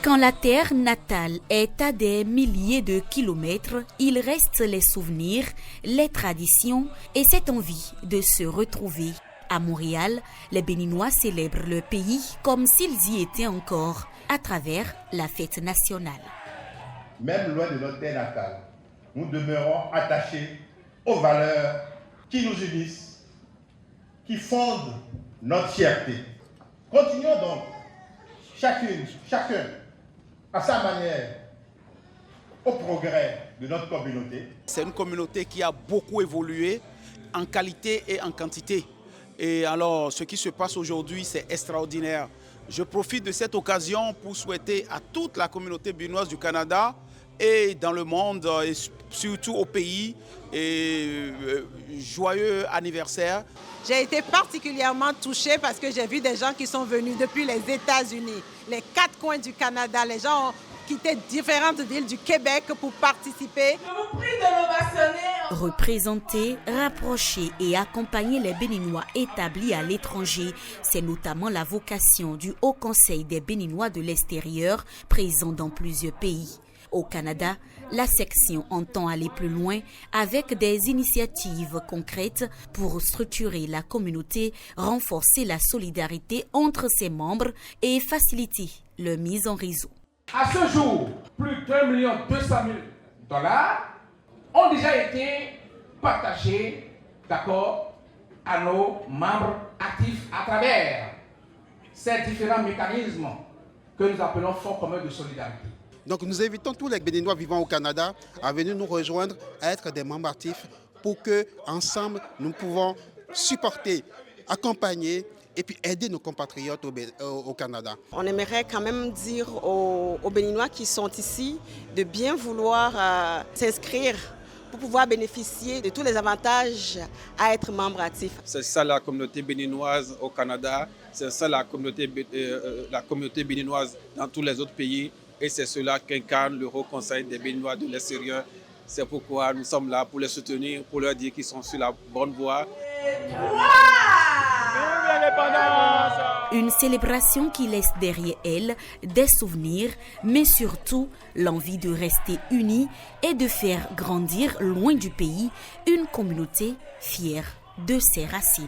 Quand la terre natale est à des milliers de kilomètres, il reste les souvenirs, les traditions et cette envie de se retrouver. À Montréal, les Béninois célèbrent le pays comme s'ils y étaient encore, à travers la fête nationale. Même loin de notre terre natale, nous demeurons attachés aux valeurs qui nous unissent, qui fondent notre fierté. Continuons donc, chacun, à sa manière, au progrès de notre communauté. C'est une communauté qui a beaucoup évolué en qualité et en quantité. Et alors, ce qui se passe aujourd'hui, c'est extraordinaire. Je profite de cette occasion pour souhaiter à toute la communauté béninoise du Canada et dans le monde, et surtout au pays, et joyeux anniversaire. J'ai été particulièrement touchée parce que j'ai vu des gens qui sont venus depuis les États-Unis, les 4 coins du Canada. Les gens ont quitté différentes villes du Québec pour participer. Je vous prie de l'ovationner. Représenter, rapprocher et accompagner les Béninois établis à l'étranger, c'est notamment la vocation du Haut Conseil des Béninois de l'extérieur, présent dans plusieurs pays. Au Canada, la section entend aller plus loin avec des initiatives concrètes pour structurer la communauté, renforcer la solidarité entre ses membres et faciliter leur mise en réseau. À ce jour, plus d'1 200 000 $ ont déjà été partagés, d'accord, à nos membres actifs à travers ces différents mécanismes que nous appelons Fonds commun de solidarité. Donc nous invitons tous les Béninois vivant au Canada à venir nous rejoindre, à être des membres actifs pour que ensemble nous pouvons supporter, accompagner et puis aider nos compatriotes au Canada. On aimerait quand même dire aux Béninois qui sont ici de bien vouloir s'inscrire pour pouvoir bénéficier de tous les avantages à être membre actif. C'est ça la communauté béninoise au Canada, c'est ça la communauté béninoise dans tous les autres pays. Et c'est cela qu'incarne le Haut Conseil des Béninois de l'extérieur. C'est pourquoi nous sommes là pour les soutenir, pour leur dire qu'ils sont sur la bonne voie. Une célébration qui laisse derrière elle des souvenirs, mais surtout l'envie de rester unis et de faire grandir loin du pays une communauté fière de ses racines.